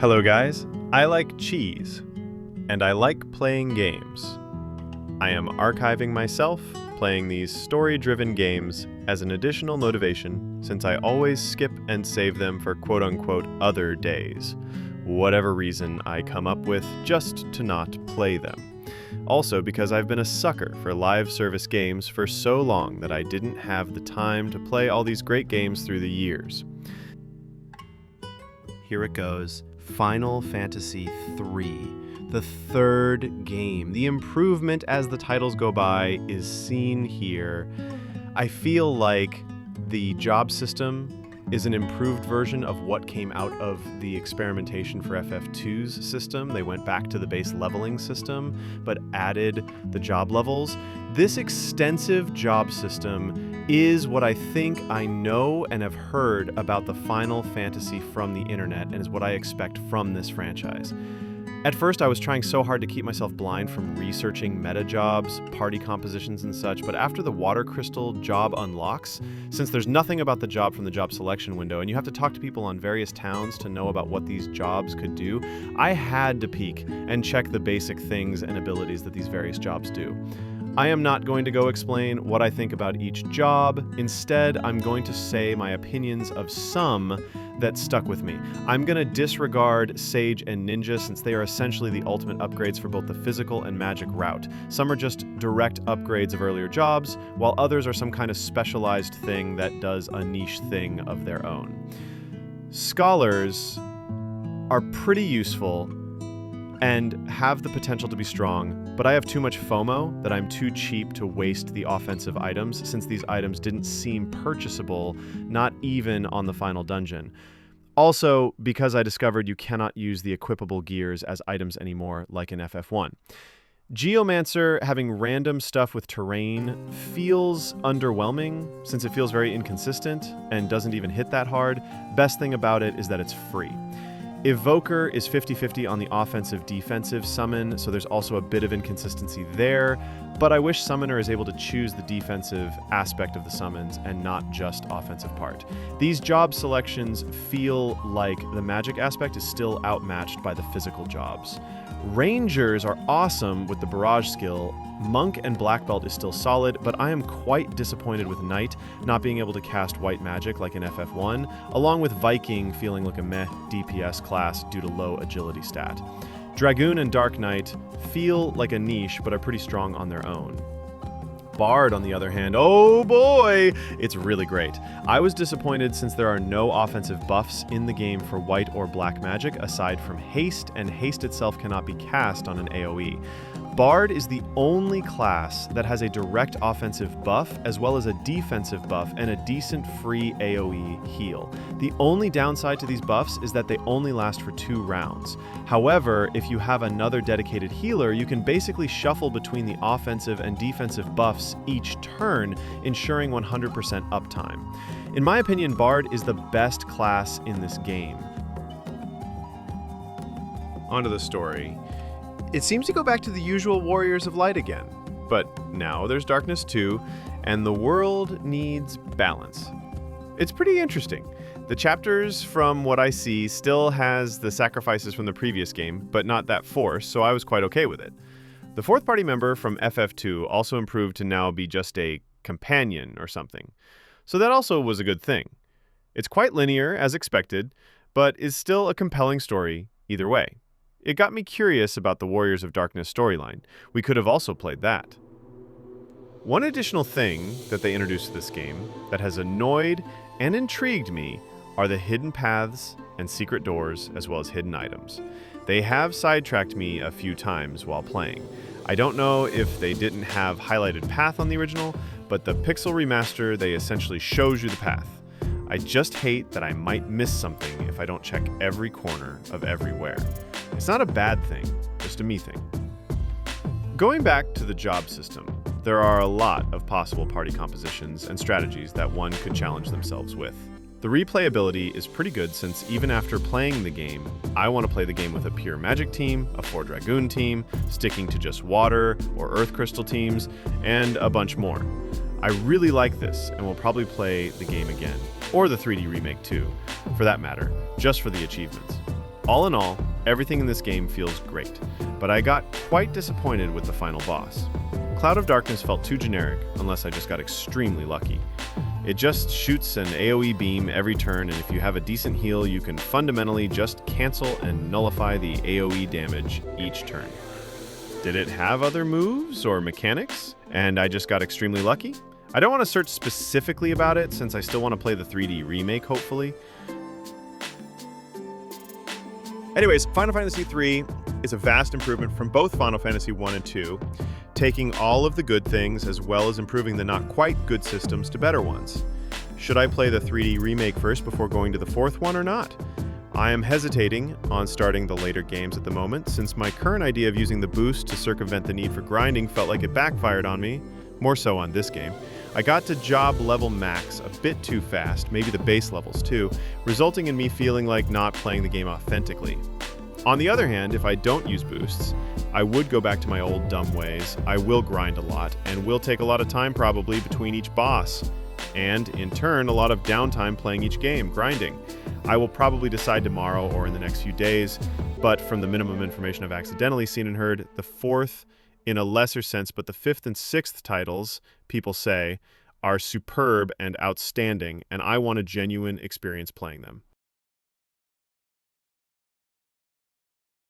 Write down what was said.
Hello guys, I like cheese, and I like playing games. I am archiving myself, playing these story-driven games as an additional motivation since I always skip and save them for quote-unquote other days, whatever reason I come up with just to not play them. Also because I've been a sucker for live service games for so long that I didn't have the time to play all these great games through the years. Here it goes. Final Fantasy III, the third game. The improvement as the titles go by is seen here. I feel like the job system is an improved version of what came out of the experimentation for FF2's system. They went back to the base leveling system, but added the job levels. This extensive job system is what I think I know and have heard about the Final Fantasy from the internet, and is what I expect from this franchise. At first, I was trying so hard to keep myself blind from researching meta jobs, party compositions, and such, but after the Water Crystal job unlocks, since there's nothing about the job from the job selection window, and you have to talk to people on various towns to know about what these jobs could do, I had to peek and check the basic things and abilities that these various jobs do. I am not going to go explain what I think about each job. Instead, I'm going to say my opinions of some that stuck with me. I'm going to disregard Sage and Ninja since they are essentially the ultimate upgrades for both the physical and magic route. Some are just direct upgrades of earlier jobs, while others are some kind of specialized thing that does a niche thing of their own. Scholars are pretty useful and have the potential to be strong, but I have too much FOMO that I'm too cheap to waste the offensive items since these items didn't seem purchasable, not even on the final dungeon. Also, because I discovered you cannot use the equipable gears as items anymore like in FF1. Geomancer having random stuff with terrain feels underwhelming since it feels very inconsistent and doesn't even hit that hard. Best thing about it is that it's free. Evoker is 50-50 on the offensive-defensive summon, so there's also a bit of inconsistency there, but I wish Summoner is able to choose the defensive aspect of the summons and not just offensive part. These job selections feel like the magic aspect is still outmatched by the physical jobs. Rangers are awesome with the barrage skill. Monk and Black Belt is still solid, but I am quite disappointed with Knight not being able to cast white magic like in FF1, along with Viking feeling like a meh DPS class due to low agility stat. Dragoon and Dark Knight feel like a niche, but are pretty strong on their own. Bard, on the other hand, oh boy, it's really great. I was disappointed since there are no offensive buffs in the game for white or black magic aside from haste, and haste itself cannot be cast on an AoE. Bard is the only class that has a direct offensive buff as well as a defensive buff and a decent free AoE heal. The only downside to these buffs is that they only last for 2 rounds. However, if you have another dedicated healer, you can basically shuffle between the offensive and defensive buffs each turn, ensuring 100% uptime. In my opinion, Bard is the best class in this game. Onto the story. It seems to go back to the usual Warriors of Light again, but now there's Darkness 2, and the world needs balance. It's pretty interesting. The chapters, from what I see, still has the sacrifices from the previous game, but not that force, so I was quite okay with it. The fourth party member from FF2 also improved to now be just a companion or something, so that also was a good thing. It's quite linear, as expected, but is still a compelling story either way. It got me curious about the Warriors of Darkness storyline. We could have also played that. One additional thing that they introduced to this game that has annoyed and intrigued me are the hidden paths and secret doors as well as hidden items. They have sidetracked me a few times while playing. I don't know if they didn't have highlighted path on the original, but the Pixel remaster, they essentially shows you the path. I just hate that I might miss something if I don't check every corner of everywhere. It's not a bad thing, just a me thing. Going back to the job system, there are a lot of possible party compositions and strategies that one could challenge themselves with. The replayability is pretty good since even after playing the game, I want to play the game with a pure magic team, a 4 Dragoon team, sticking to just water or earth crystal teams, and a bunch more. I really like this and will probably play the game again, or the 3D remake too, for that matter, just for the achievements. All in all, everything in this game feels great, but I got quite disappointed with the final boss. Cloud of Darkness felt too generic, unless I just got extremely lucky. It just shoots an AoE beam every turn, and if you have a decent heal, you can fundamentally just cancel and nullify the AoE damage each turn. Did it have other moves or mechanics, and I just got extremely lucky? I don't want to search specifically about it, since I still want to play the 3D remake, hopefully. Anyways, Final Fantasy III is a vast improvement from both Final Fantasy I and II, taking all of the good things as well as improving the not quite good systems to better ones. Should I play the 3D remake first before going to the fourth one or not? I am hesitating on starting the later games at the moment, since my current idea of using the boost to circumvent the need for grinding felt like it backfired on me, more so on this game. I got to job level max a bit too fast, maybe the base levels too, resulting in me feeling like not playing the game authentically. On the other hand, if I don't use boosts, I would go back to my old dumb ways. I will grind a lot, and will take a lot of time probably between each boss, and in turn, a lot of downtime playing each game, grinding. I will probably decide tomorrow or in the next few days, but from the minimum information I've accidentally seen and heard, the fourth, in a lesser sense, but the fifth and sixth titles, people say, are superb and outstanding, and I want a genuine experience playing them.